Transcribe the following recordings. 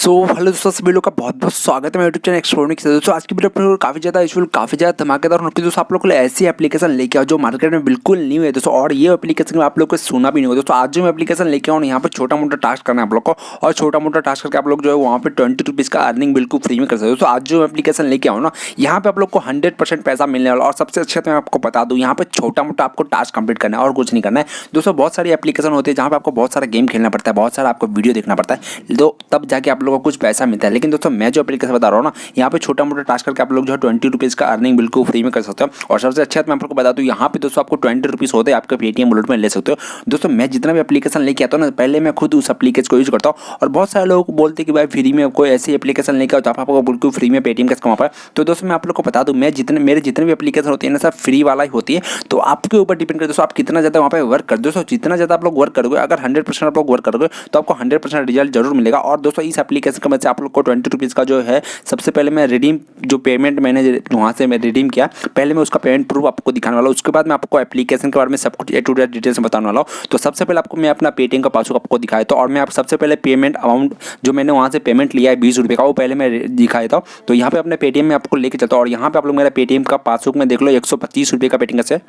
Hello दोस्तों, सभी लोग का बहुत बहुत स्वागत है मेरे यूट्यूब चैनल एक्सप्लोरिंग से। दोस्तों आज की वीडियो पर काफ़ी ज़्यादा यूजफुल, काफ़ी ज़्यादा धमाकेदार होने की दोस्तों आप लोग को ऐसी एप्लीकेशन लेके आओ जो मार्केट में बिल्कुल न्यू है दोस्तों, और ये एप्लीकेशन आप लोग को सुना भी नहीं होगा दोस्तों। आज जो मैं एप्लीकेशन लेके आऊँ यहाँ पर छोटा मोटा टास्क करना है आप लोग को, और छोटा मोटा टास्क करके आप लोग जो है वहाँ पर 20 रुपीज़ का अर्निंग बिल्कुल फ्री में कर सकते हो दोस्तों। आज जो एप्लीकेशन लेके आओ ना, यहाँ पे आप लोग को 100% पैसा मिलने वाला। और सबसे अच्छा तो मैं आपको बता दूँ, यहाँ पे छोटा मोटा आपको टास्क कंप्लीट करना है और कुछ नहीं करना है दोस्तों। बहुत सारी एप्लीकेशन होती है जहाँ पे आपको बहुत सारा गेम खेलना पड़ता है, बहुत सारा आपको वीडियो देखना पड़ता है, तो तब जाके आप लोगों को कुछ पैसा मिलता है। लेकिन दोस्तों मैं जो एप्लीकेशन बता रहा हूँ ना, यहाँ पे छोटा मोटा टास्क करके आप लोग जो है 20 रुपीज़ का अर्निंग बिल्कुल फ्री में कर सकते हो। और सबसे अच्छा मैं आपको बता दूँ, यहाँ पे दोस्तों आपको 20 रुपीज़ होते हैं, आपके पेटीएम वॉलेट में ले सकते हो दोस्तों। मैं जितना भी एप्लीकेशन लेके आता हूँ ना, पहले मैं खुद उस एप्लीकेशन को यूज करता हूँ, और बहुत सारे लोगों को बोलते हैं कि भाई फ्री में कोई ऐसी एप्लीकेशन लेके आओ जहाँ आपको बिल्कुल फ्री में पेटीएम कैसे कमा पाए। तो दोस्तों मैं आप लोग को बता दूँ, मेरे जितने भी एप्लीकेशन होती है ना, सब फ्री वाला ही होती है। तो आपके ऊपर डिपेंड करे दोस्तों, आप कितना ज़्यादा वहाँ पे वर्क कर दोस्तों। जितना ज़्यादा आप लोग वर्क करोगे, अगर 100% आप लोग वर्क करोगे तो आपको 100% रिजल्ट जरूर मिलेगा। और दोस्तों इस एप्लीकेशन की मदद से आप लोग को 20 रुपीज़ का जो है, सबसे पहले मैं रिडीम जो पेमेंट मैंने वहाँ से मैं रिडीम किया, पहले मैं उसका पेमेंट प्रूफ आपको दिखाने वाला हूँ। उसके बाद मैं आपको एप्लीकेशन के बारे में सब कुछ ए टू जेड डिटेल्स में बताने वाला हूँ। तो सबसे पहले आपको मैं अपना पेटीएम का पासबुक आपको दिखाया था, और मैं आप सबसे पहले पेमेंट अमाउंट जो मैंने वहाँ से पेमेंट लिया है 20 रुपये का, वो पहले मैं दिखाया था। तो यहाँ पे अपने पेटीएम में आपको लेके चलता हूँ, और यहाँ पे आप लोग मेरा पेटीएम का पासबुक में देख लो 125 रुपये का पेटीएम है।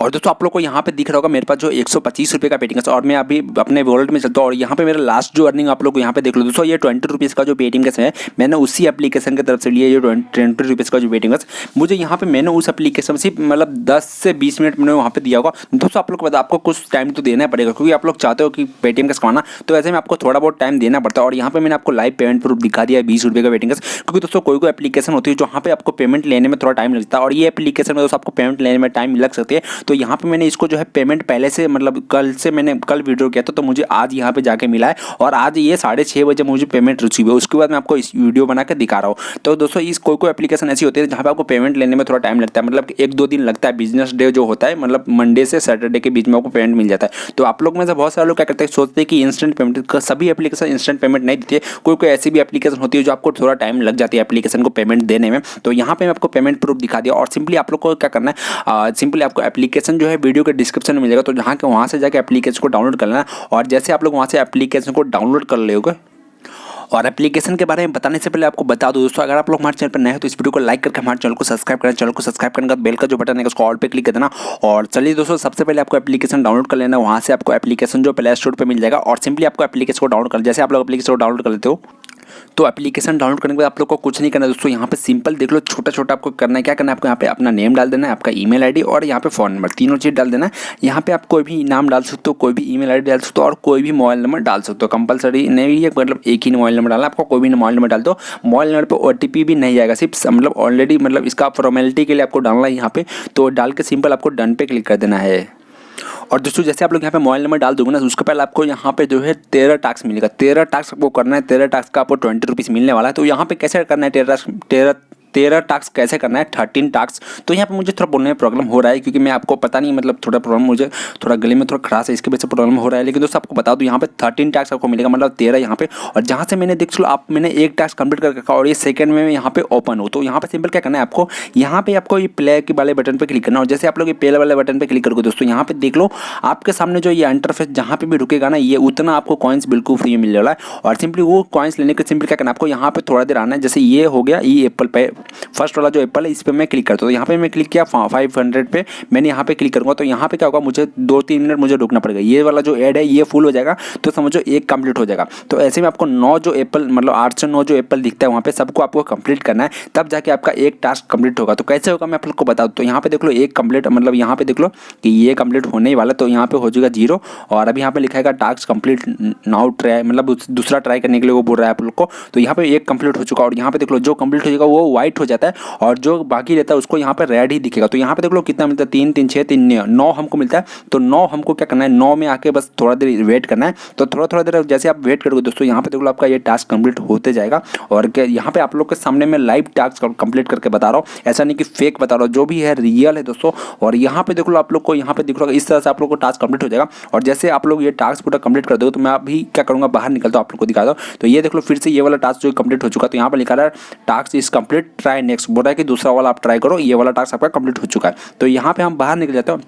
और दोस्तों आप लोग को यहाँ पे दिख रहा होगा मेरे पास जो 125 रुपये का पेटीएम है, और मैं अभी अपने वॉलेट में चलता हूँ, और यहाँ पे मेरा लास्ट जो अर्निंग आप लोग यहाँ पे देख लो दोस्तों, ये 20 रुपीज़ का जो पेटीएम है, मैंने उसी एप्लीकेशन की तरफ से लिया। ये 20 रुपीज़ का जो पेटीएम मुझे यहाँ पे मैंने उस एप्लीकेशन से मतलब 10 से 20 मिनट मैंने वहाँ पे दिया होगा दोस्तों। आप लोग को बता, आपको कुछ टाइम तो देना पड़ेगा, क्योंकि आप लोग चाहते हो कि पेटीएम का कमाना, तो ऐसे में आपको थोड़ा बहुत टाइम देना पड़ता है। और यहाँ पे मैंने आपको लाइव पेमेंट प्रूफ दिखा दिया है 20 रुपये का पेटीएम, क्योंकि दोस्तों कोई एप्लीकेशन होती है जहाँ पे आपको पेमेंट लेने में थोड़ा टाइम लगता है, और ये एप्लीकेशन में दोस्तों आपको पेमेंट लेने में टाइम लग सकती है। तो यहाँ पे मैंने इसको जो है पेमेंट पहले से मतलब मैंने कल वीडियो किया था, तो मुझे आज यहाँ पे जाके मिला है, और आज ये 6:30 बजे मुझे पेमेंट रिसीव है। उसके बाद मैं आपको इस वीडियो बना के दिखा रहा हूँ। तो दोस्तों इस कोई एप्लीकेशन ऐसी होती है जहाँ पे आपको पेमेंट लेने में थोड़ा टाइम लगता है, मतलब 1-2 दिन लगता है। बिजनेस डे जो होता है, मतलब मंडे से सैटरडे के बीच में आपको पेमेंट मिल जाता है। तो आप लोग में से बहुत सारे लोग क्या करते हैं, सोचते हैं कि इंस्टेंट पेमेंट, सभी एप्लीकेशन इंस्टेंट पेमेंट नहीं देती है। कोई ऐसी भी एप्लीकेशन होती है जो आपको थोड़ा टाइम लग जाती है एप्लीकेशन को पेमेंट देने में। तो यहाँ पे मैं आपको पेमेंट प्रूफ दिखा दिया, और सिंपली आप लोग को क्या करना है, सिंपली आपको एप्लीकेशन जो है वीडियो के डिस्क्रिप्शन में मिलेगा, तो जहाँ के वहाँ से जाकर एप्लीकेशन को डाउनलोड कर लेना। और जैसे आप लोग वहाँ से एप्लीकेशन को डाउनलोड कर लोगे, और एप्लीकेशन के बारे में बताने से पहले आपको बता दूं दोस्तों, अगर आप लोग हमारे चैनल पर नए हो तो इस वीडियो को लाइक करके हमारे चैनल को सब्सक्राइब करें। चैनल को सब्सक्राइब करने के बाद बेल का जो बटन है उसको ऑल पे क्लिक कर देना। और चलिए दोस्तों, सबसे पहले आपको एप्लीकेशन डाउनलोड कर लेना। वहाँ से आपको एप्लीकेशन जो प्ले स्टोर पर मिल जाएगा, और सिंपली आपको एप्लीकेशन को डाउनलोड कर, जैसे आप लोग एप्लीकेशन को डाउनलोड कर लेते हो, तो एप्लीकेशन डाउनलोड करने के बाद आप लोग को कुछ नहीं करना दोस्तों। यहाँ पे सिंपल देख लो, छोटा छोटा आपको करना है। क्या करना है, आपको यहाँ पे अपना नेम डाल देना है, आपका ईमेल आईडी और यहाँ पे फ़ोन नंबर, तीनों चीज़ डाल देना है। यहाँ पे आप कोई भी नाम डाल सकते हो, कोई भी ईमेल आईडी डाल सकते हो, और कोई भी मोबाइल नंबर डाल सकते हो। कंपलसरी नहीं है, मतलब एक ही मोबाइल नंबर डालना, आपको कोई भी मोबाइल नंबर डाल दो। मोबाइल नंबर पर OTP भी नहीं जाएगा, सिर्फ मतलब ऑलरेडी मतलब इसका फॉर्मेलिटी के लिए आपको डालना है यहाँ पे। तो डाल के सिंपल आपको डन पे क्लिक कर देना है। और दोस्तों जैसे आप लोग यहाँ पे मोबाइल नंबर डाल दोगे ना, उसके पहले आपको यहाँ पे जो है 13 टास्क मिलेगा। 13 टास्क आपको करना है, 13 टास्क का आपको 20 रुपीज़ मिलने वाला है। तो यहाँ पे कैसे करना है 13 टास्क कैसे करना है, 13 टास्क। तो यहाँ पे मुझे थोड़ा बोलने में प्रॉब्लम हो रहा है, क्योंकि मैं आपको पता नहीं, मतलब थोड़ा प्रॉब्लम, मुझे थोड़ा गले में थोड़ा खराश है, इसके वजह से प्रॉब्लम हो रहा है। लेकिन दोस्तों आपको बता दूँ, यहाँ पे 13 टास्क आपको मिलेगा, मतलब 13 यहाँ पे। और जहाँ से मैंने देख लो, मैंने एक टास्क कंप्लीट कर रखा, और ये सेकंड में यहाँ पे ओपन हो। तो यहाँ पे सिंपल क्या करना है, आपको यहाँ पे आपको ये प्ले के वाले बटन पे क्लिक करना। और जैसे आप लोग ये प्ले वाले बटन पे क्लिक करोगे दोस्तों, यहाँ पे देख लो आपके सामने जो ये इंटरफेस जहाँ पे भी रुकेगा ना, ये उतना आपको कॉइन्स बिल्कुल फ्री में मिलने वाला है। और सिंपली वो कॉइन्स लेने के सिंपल क्या करना है, आपको यहाँ पे थोड़ा देर आना है। जैसे ये हो गया, ये एप्पल पे फर्स्ट वाला जो एप्पल है, इस पर मैं क्लिक करता हूँ। तो यहाँ पे मैं क्लिक किया 500 पे, मैंने यहाँ पे क्लिक करूँगा। तो यहाँ पे क्या होगा, मुझे 2-3 मिनट मुझे रुकना पड़ेगा। ये वाला जो ऐड है ये फुल हो जाएगा, तो समझो एक कंप्लीट हो जाएगा। तो ऐसे में आपको 9 जो एप्पल, मतलब 8 से 9 जो एप्पल दिखता है वहाँ पे, सबको आपको कंप्लीट करना है, तब जाके आपका एक टास्क कंप्लीट होगा। तो कैसे होगा मैं आप लोग को बता दूँ। तो यहाँ पे देख लो एक कंप्लीट, मतलब यहाँ पे देख लो कि ये कंप्लीट होने ही वाला, तो यहाँ पे हो जाएगा 0। और अभी यहाँ पे लिखा है टास्क कंप्लीट नाउ ट्राई, मतलब दूसरा ट्राई करने के लिए वो बोल रहा है आप लोग को। तो यहाँ पे एक कंप्लीट हो चुका, और यहाँ पे देख लो जो कंप्लीट हो जाएगा वो व्हाइट हो जाता है, और जो बाकी रहता है उसको यहाँ पे रेड ही दिखेगा। तो यहाँ पे देख लो कितना मिलता है, 3 3 6 3 9 हमको मिलता है। तो 9 हमको क्या करना है, 9 में आके बस थोड़ा देर वेट करना है। तो थोड़ा देर जैसे आप वेट करोगे दोस्तों, यहाँ पे देख लो आपका ये टास्क कंप्लीट होते जाएगा। और क्या यहाँ पे आप लोग के सामने मैं लाइव टास्क कंप्लीट करके बता रहा हूँ, ऐसा नहीं कि फेक बता रहा हूँ, जो भी है रियल है दोस्तों। और यहाँ पे देख लो आप लोग को, यहाँ पे देख लो इस तरह से आप लोग को टास्क कंप्लीट हो जाएगा। और जैसे आप लोग ये टास्क पूरा कंप्लीट कर दो, तो मैं अभी क्या करूँगा, बाहर निकलता हूँ, आप लोग को दिखा दो। तो ये देख लो फिर से ये वाला टास्क जो कंप्लीट हो चुका। तो यहाँ पर लिखा रहा है task is complete, try next, बोल रहा है कि दूसरा वाला आप ट्राई करो, ये वाला टास्क आपका कंप्लीट हो चुका है। तो यहाँ पे हम बाहर निकल जाते हैं।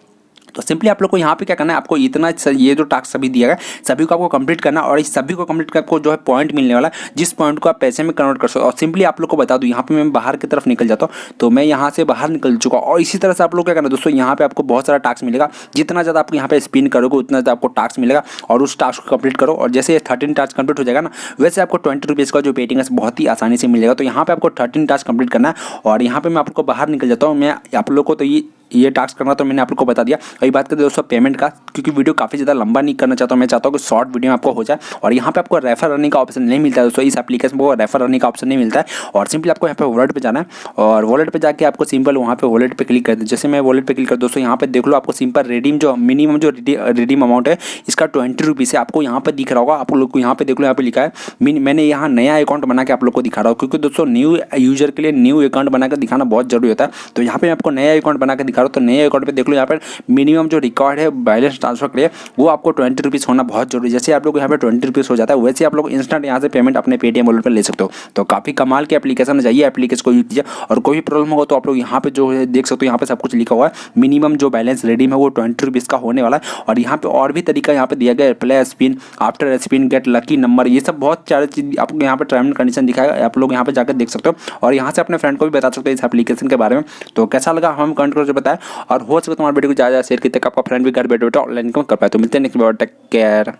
तो सिंपली आप लोग को यहाँ पे क्या करना है, आपको इतना ये जो टास्क सभी दिया गया सभी को आपको कंप्लीट करना है और इस सभी को कंप्लीट कर आपको जो है पॉइंट मिलने वाला है, जिस पॉइंट को आप पैसे में कन्वर्ट कर सकते हो। और सिंपली आप लोग को बता दूं, यहाँ पे मैं बाहर की तरफ निकल जाता हूँ, तो मैं यहाँ से बाहर निकल चुका हूँ। और इसी तरह से आप लोग क्या करना है दोस्तों, यहाँ पे आपको बहुत सारा टास्क मिलेगा, जितना ज़्यादा आप यहाँ पे स्पिन करोगे उतना ज़्यादा आपको टास्क मिलेगा और उस टास्क को कंप्लीट करो। और जैसे 13 टास्क कंप्लीट हो जाएगा ना, वैसे आपको 20 रुपीज़ का जो पेटीएम है बहुत ही आसानी से मिलेगा। तो यहाँ पे आपको 13 टास्क कंप्लीट करना है और यहाँ पे मैं आपको बाहर निकल जाता हूँ। मैं आप लोग को तो ये टास्क करना तो मैंने आप लोग को बता दिया। अभी बात करते हैं दोस्तों पेमेंट का, क्योंकि वीडियो काफ़ी ज़्यादा लंबा नहीं करना चाहता हूँ, मैं चाहता हूँ कि शॉर्ट वीडियो में आपको हो जाए। और यहाँ पे आपको रेफर रनिंग का ऑप्शन नहीं मिलता है दोस्तों, इस एप्लीकेशन में रेफर रनिंग का ऑप्शन नहीं मिलता है। और सिंपली आपको यहाँ पे वॉलेट पे जाना है और वॉलेट पे जाके आपको सिंपल वहाँ पे वॉलेट पे क्लिक कर दे। जैसे मैं वॉलेट पे क्लिक कर दोस्तों, यहाँ पे देख लो आपको सिंपल रिडीम जो मिनिमम जो रिडीम अमाउंट है इसका 20 रुपीज़ है, आपको यहाँ पे दिख रहा होगा। आप लोग को यहाँ पे देख लो, यहाँ पे लिखा है मैंने यहाँ नया अकाउंट बना के आप लोग को दिखा रहा हूँ, क्योंकि दोस्तों न्यू यूजर के लिए न्यू अकाउंट बना कर दिखाना बहुत जरूरी होता है। तो यहाँ पे मैं आपको नया अकाउंट बना के दिखा रहा हूँ। तो नए अकाउंट पे देख लो, यहाँ पर मिनिमम जो रिकॉर्ड है बैलेंस ट्रांसफर के लिए वो आपको 20 रुपीज़ होना बहुत जरूरी है। जैसे आप लोग यहाँ पे 20 रुपीज़ हो जाता है, वैसे आप लोग इंस्टेंट यहाँ से पेमेंट अपने पेटीएम वॉलेट पर ले सकते हो। तो काफ़ी कमाल की एप्लीकेशन है, जाइए एप्लीकेशन को यूज कीजिए। और कोई भी प्रॉब्लम होगा तो आप लोग यहाँ पे जो है देख सकते हो, यहाँ पे सब कुछ लिखा हुआ है। मिनिमम जो बैलेंस रिडीम है वो 20 रुपीज़ का होने वाला है। और यहाँ पे और भी तरीका यहाँ पे दिया गया है, play spin, after spin get lucky number, ये सब बहुत सारी चीज़ आपको यहाँ पे टर्म एंड कंडीशन दिखाएगा, आप लोग यहाँ पे जाकर देख सकते हो। और यहाँ से अपने फ्रेंड को भी बता सकते हो इस एप्लीकेशन के बारे में। तो कैसा लगा हम कमेंट करके बताएं और हो सके तुम्हारे वीडियो को ज़्यादा शेयर किए तक आपका फ्रेंड भी घर बैठे बैठे ऑनलाइन इनकम कर पाए। तो मिलते हैं नेक्स्ट वीडियो, टेक केयर।